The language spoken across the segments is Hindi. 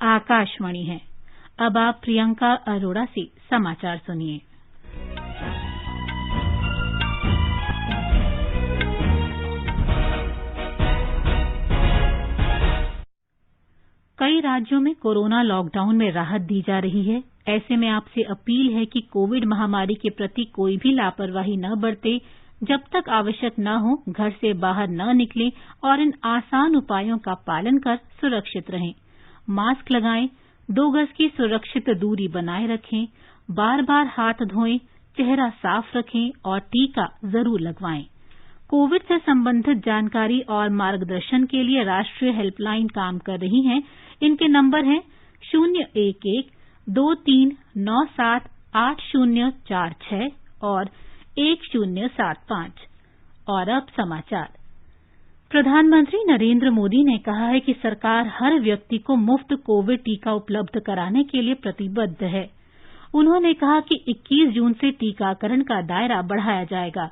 आकाशवाणी है। अब आप प्रियंका अरोड़ा से समाचार सुनिए। कई राज्यों में कोरोना लॉकडाउन में राहत दी जा रही है। ऐसे में आपसे अपील है कि कोविड महामारी के प्रति कोई भी लापरवाही न बरते। जब तक आवश्यक न हो घर से बाहर न निकलें और इन आसान उपायों का पालन कर सुरक्षित रहें। मास्क लगाएं, 2 गज की सुरक्षित दूरी बनाए रखें, बार बार हाथ धोएं, चेहरा साफ रखें और टीका जरूर लगवाएं। कोविड से संबंधित जानकारी और मार्गदर्शन के लिए राष्ट्रीय हेल्पलाइन काम कर रही हैं। इनके नंबर हैं 011-2397-8046 और 1075। और अब समाचार। प्रधानमंत्री नरेंद्र मोदी ने कहा है कि सरकार हर व्यक्ति को मुफ्त कोविड टीका उपलब्ध कराने के लिए प्रतिबद्ध है। उन्होंने कहा कि 21 जून से टीकाकरण का दायरा बढ़ाया जाएगा।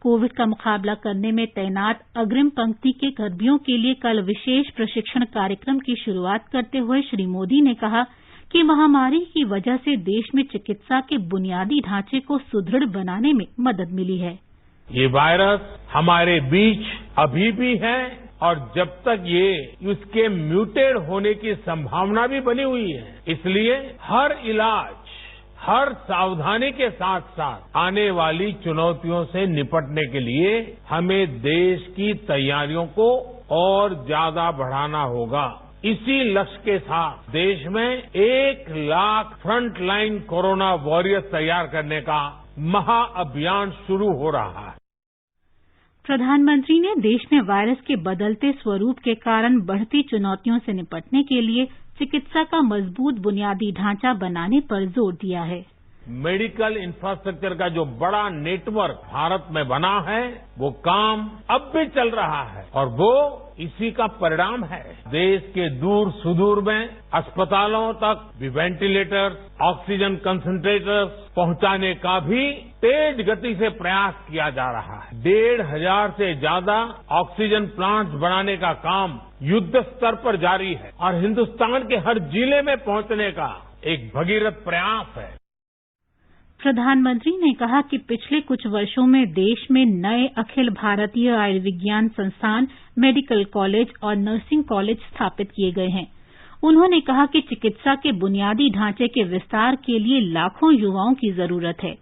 कोविड का मुकाबला करने में तैनात अग्रिम पंक्ति के कर्मियों के लिए कल विशेष प्रशिक्षण कार्यक्रम की शुरुआत करते हुए श्री मोदी ने कहा कि महामारी की वजह से देश में चिकित्सा के बुनियादी ढांचे को सुदृढ़ बनाने में मदद मिली है। ये वायरस हमारे बीच अभी भी है और जब तक ये इसके म्यूटेड होने की संभावना भी बनी हुई है, इसलिए हर इलाज, हर सावधानी के साथ साथ आने वाली चुनौतियों से निपटने के लिए हमें देश की तैयारियों को और ज्यादा बढ़ाना होगा। इसी लक्ष्य के साथ देश में 1 लाख फ्रंटलाइन कोरोना वॉरियर्स तैयार करने का महाअभियान शुरू हो रहा है। प्रधानमंत्री ने देश में वायरस के बदलते स्वरूप के कारण बढ़ती चुनौतियों से निपटने के लिए चिकित्सा का मजबूत बुनियादी ढांचा बनाने पर जोर दिया है। मेडिकल इंफ्रास्ट्रक्चर का जो बड़ा नेटवर्क भारत में बना है, वो काम अब भी चल रहा है और वो इसी का परिणाम है। देश के दूर सुदूर में अस्पतालों तक भी वेंटिलेटर्स, ऑक्सीजन कंसंट्रेटर्स पहुंचाने का भी तेज गति से प्रयास किया जा रहा है। 1,500 से ज्यादा ऑक्सीजन प्लांट्स बनाने का काम युद्ध स्तर पर जारी है और हिंदुस्तान के हर जिले में पहुंचने का एक भगीरथ प्रयास है। प्रधानमंत्री ने कहा कि पिछले कुछ वर्षों में देश में नए अखिल भारतीय आयुर्विज्ञान संस्थान, मेडिकल कॉलेज और नर्सिंग कॉलेज स्थापित किए गए हैं। उन्होंने कहा कि चिकित्सा के बुनियादी ढांचे के विस्तार के लिए लाखों युवाओं की जरूरत है।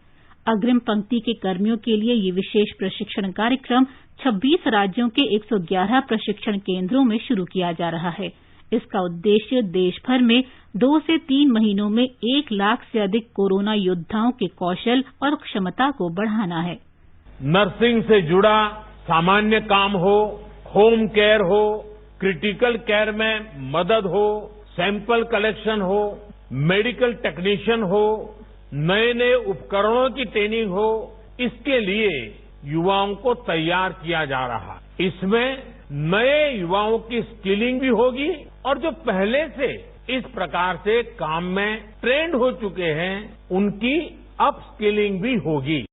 अग्रिम पंक्ति के कर्मियों के लिए ये विशेष प्रशिक्षण कार्यक्रम 26 राज्यों के 111 प्रशिक्षण केंद्रों में शुरू किया जा रहा है। इसका उद्देश्य देश भर में 2 से 3 महीनों में 1 लाख से अधिक कोरोना योद्धाओं के कौशल और क्षमता को बढ़ाना है। नर्सिंग से जुड़ा सामान्य काम हो, होम केयर हो, क्रिटिकल केयर में मदद हो, सैंपल कलेक्शन हो, मेडिकल टेक्नीशियन हो, नए नए उपकरणों की ट्रेनिंग हो, इसके लिए युवाओं को तैयार किया जा रहा है। इसमें नए युवाओं की स्किलिंग भी होगी और जो पहले से इस प्रकार से काम में ट्रेंड हो चुके हैं, उनकी अप स्किलिंग भी होगी।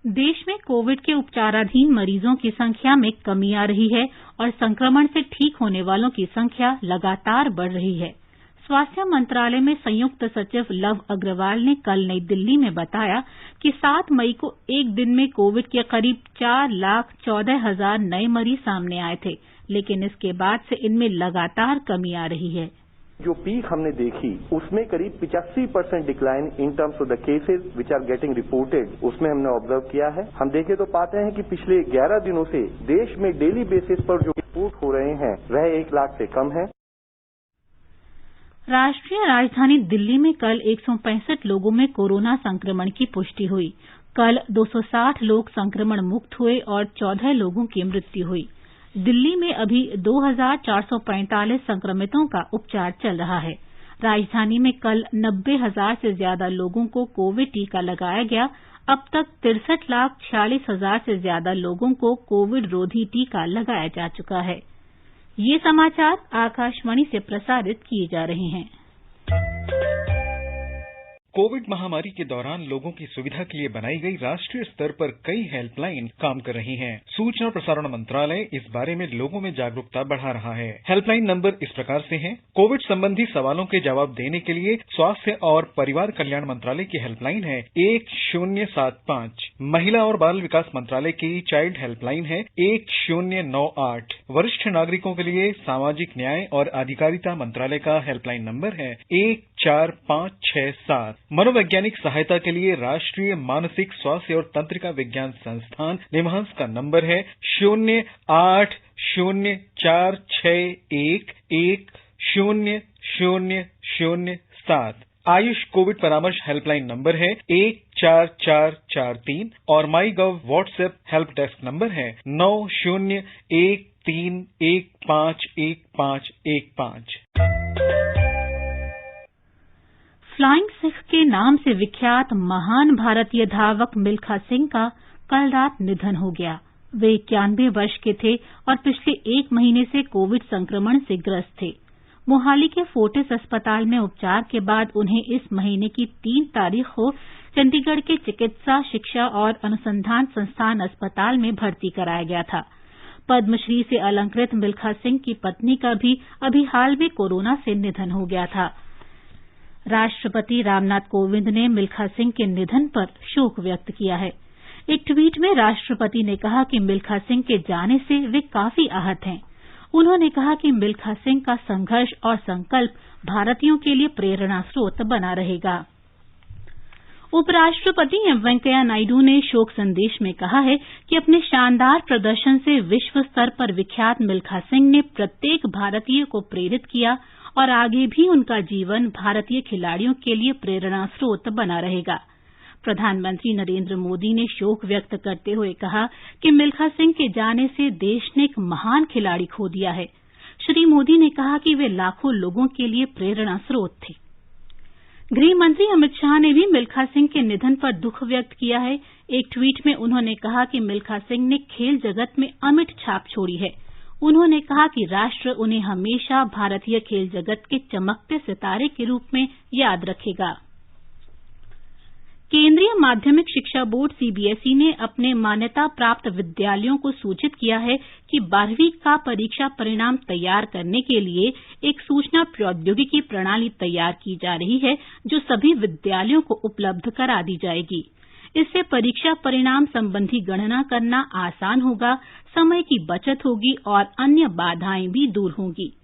देश में कोविड के उपचाराधीन मरीजों की संख्या में कमी आ रही है और संक्रमण से ठीक होने वालों की संख्या लगातार बढ़ रही है। स्वास्थ्य मंत्रालय में संयुक्त सचिव लव अग्रवाल ने कल नई दिल्ली में बताया कि 7 मई को एक दिन में कोविड के करीब 4,14,000 नए मरीज सामने आए थे, लेकिन इसके बाद से इनमें लगातार कमी आ रही है। जो पीक हमने देखी उसमें करीब 85% decline in terms of the cases which are getting reported, उसमें हमने ऑब्जर्व किया है। हम देखें तो पाते हैं कि पिछले 11 दिनों से देश में डेली बेसिस पर जो रिपोर्ट हो रहे हैं वह 1 लाख से कम है। राष्ट्रीय राजधानी दिल्ली में कल 165 लोगों में कोरोना संक्रमण की पुष्टि हुई। कल 260 लोग संक्रमण मुक्त हुए और 14 लोगों की मृत्यु हुई। दिल्ली में अभी 2,445 संक्रमितों का उपचार चल रहा है। राजधानी में कल 90,000 से ज्यादा लोगों को कोविड टीका लगाया गया। अब तक 63,46,000 से ज्यादा लोगों को कोविड रोधी टीका लगाया जा चुका है। ये समाचार आकाशवाणी से प्रसारित किए जा रहे हैं। कोविड महामारी के दौरान लोगों की सुविधा के लिए बनाई गई राष्ट्रीय स्तर पर कई हेल्पलाइन काम कर रही हैं। सूचना और प्रसारण मंत्रालय इस बारे में लोगों में जागरूकता बढ़ा रहा है। हेल्पलाइन नंबर इस प्रकार से हैं। कोविड संबंधी सवालों के जवाब देने के लिए स्वास्थ्य और परिवार कल्याण मंत्रालय की हेल्पलाइन है 1075। महिला और बाल विकास मंत्रालय की चाइल्ड हेल्पलाइन है 1098। वरिष्ठ नागरिकों के लिए सामाजिक न्याय और अधिकारिता मंत्रालय का हेल्पलाइन नंबर है 14567। मनोवैज्ञानिक सहायता के लिए राष्ट्रीय मानसिक स्वास्थ्य और तंत्रिका विज्ञान संस्थान निमहांस का नंबर है 080461100007। आयुष कोविड परामर्श हेल्पलाइन नंबर है 14443 और माई गव व्हाट्सएप हेल्प डेस्क नंबर है 9013151515। फ्लाइंग सिख के नाम से विख्यात महान भारतीय धावक मिल्खा सिंह का कल रात निधन हो गया। वे 91 वर्ष के थे और पिछले 1 महीने से कोविड संक्रमण से ग्रस्त थे। मोहाली के फोर्टिस अस्पताल में उपचार के बाद उन्हें इस महीने की 3 तारीख को चंडीगढ़ के चिकित्सा शिक्षा और अनुसंधान संस्थान अस्पताल में भर्ती कराया गया था। पद्मश्री से अलंकृत मिल्खा सिंह की पत्नी का भी अभी हाल में कोरोना से निधन हो गया था। राष्ट्रपति रामनाथ कोविंद ने मिल्खा सिंह के निधन पर शोक व्यक्त किया है। एक ट्वीट में राष्ट्रपति ने कहा कि मिल्खा सिंह के जाने से वे काफी आहत हैं। उन्होंने कहा कि मिल्खा सिंह का संघर्ष और संकल्प भारतीयों के लिए प्रेरणा स्रोत बना रहेगा। उपराष्ट्रपति एम वेंकैया नायडू ने शोक संदेश में कहा है कि अपने शानदार प्रदर्शन से विश्व स्तर पर विख्यात मिल्खा सिंह ने प्रत्येक भारतीय को प्रेरित किया और आगे भी उनका जीवन भारतीय खिलाड़ियों के लिए प्रेरणा स्रोत बना रहेगा। प्रधानमंत्री नरेंद्र मोदी ने शोक व्यक्त करते हुए कहा कि मिल्खा सिंह के जाने से देश ने एक महान खिलाड़ी खो दिया है। श्री मोदी ने कहा कि वे लाखों लोगों के लिए प्रेरणा स्रोत थे। गृह मंत्री अमित शाह ने भी मिल्खा सिंह के निधन पर दुख व्यक्त किया है। एक ट्वीट में उन्होंने कहा कि मिल्खा सिंह ने खेल जगत में अमिट छाप छोड़ी है। उन्होंने कहा कि राष्ट्र उन्हें हमेशा भारतीय खेल जगत के चमकते सितारे के रूप में याद रखेगा। केंद्रीय माध्यमिक शिक्षा बोर्ड सीबीएसई ने अपने मान्यता प्राप्त विद्यालयों को सूचित किया है कि 12वीं का परीक्षा परिणाम तैयार करने के लिए एक सूचना प्रौद्योगिकी प्रणाली तैयार की जा रही है, जो सभी विद्यालयों को उपलब्ध करा दी जाएगी। इससे परीक्षा परिणाम संबंधी गणना करना आसान होगा, समय की बचत होगी और अन्य बाधाएं भी दूर होंगी।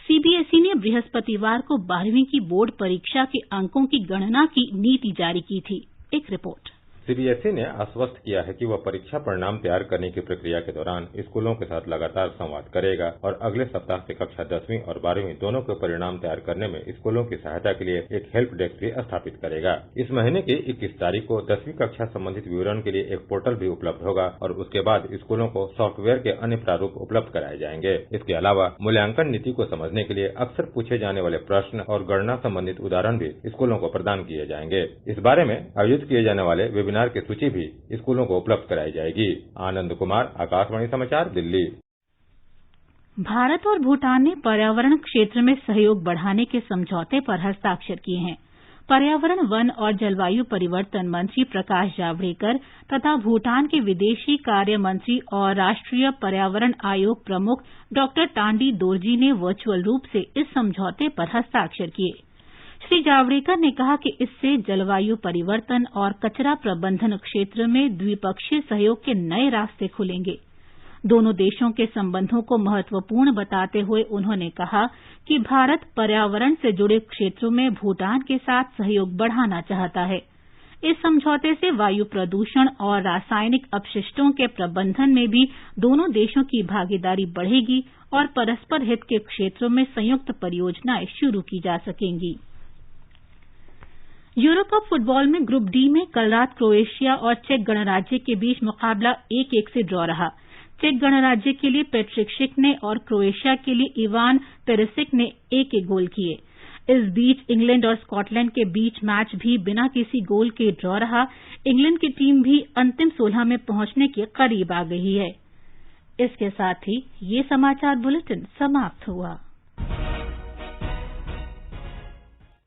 सीबीएसई ने बृहस्पतिवार को 12वीं की बोर्ड परीक्षा के अंकों की गणना की नीति जारी की थी। एक रिपोर्ट। सीबीएसई ने आश्वस्त किया है कि वह परीक्षा परिणाम तैयार करने की प्रक्रिया के दौरान स्कूलों के साथ लगातार संवाद करेगा और अगले सप्ताह से कक्षा 10वीं और 12वीं दोनों के परिणाम तैयार करने में स्कूलों की सहायता के लिए एक हेल्प डेस्क भी स्थापित करेगा। इस महीने की 21 तारीख को 10वीं कक्षा संबंधित विवरण के लिए एक पोर्टल भी उपलब्ध होगा और उसके बाद स्कूलों को सॉफ्टवेयर के अन्य प्रारूप उपलब्ध कराए जाएंगे। इसके अलावा मूल्यांकन नीति को समझने के लिए अक्सर पूछे जाने वाले प्रश्न और गणना संबंधित उदाहरण भी स्कूलों को प्रदान किए जाएंगे। इस बारे में आयोजित किए जाने वाले वेबिनार की सूची भी स्कूलों को उपलब्ध कराई जाएगी। आनंद कुमार, आकाशवाणी समाचार, दिल्ली। भारत और भूटान ने पर्यावरण क्षेत्र में सहयोग बढ़ाने के समझौते पर हस्ताक्षर किए हैं। पर्यावरण, वन और जलवायु परिवर्तन मंत्री प्रकाश जावड़ेकर तथा भूटान के विदेशी कार्य मंत्री और राष्ट्रीय पर्यावरण आयोग प्रमुख डॉक्टर टांडी दोरजी ने वर्चुअल रूप से इस समझौते पर हस्ताक्षर किए। श्री जावड़ेकर ने कहा कि इससे जलवायु परिवर्तन और कचरा प्रबंधन क्षेत्र में द्विपक्षीय सहयोग के नए रास्ते खुलेंगे। दोनों देशों के संबंधों को महत्वपूर्ण बताते हुए उन्होंने कहा कि भारत पर्यावरण से जुड़े क्षेत्रों में भूटान के साथ सहयोग बढ़ाना चाहता है। इस समझौते से वायु प्रदूषण और रासायनिक अपशिष्टों के प्रबंधन में भी दोनों देशों की भागीदारी बढ़ेगी और परस्पर हित के क्षेत्रों में संयुक्त परियोजनाएं शुरू की जा सकेंगी। यूरो कप फुटबॉल में ग्रुप डी में कल रात क्रोएशिया और चेक गणराज्य के बीच मुकाबला 1-1 से ड्रॉ रहा। चेक गणराज्य के लिए पेट्रिक शिक ने और क्रोएशिया के लिए इवान पेरिसिक ने एक-एक गोल किए। इस बीच इंग्लैंड और स्कॉटलैंड के बीच मैच भी बिना किसी गोल के ड्रॉ रहा। इंग्लैंड की टीम भी अंतिम 16 में पहुंचने के करीब आ गई है। इसके साथ ही ये समाचार बुलेटिन समाप्त हुआ।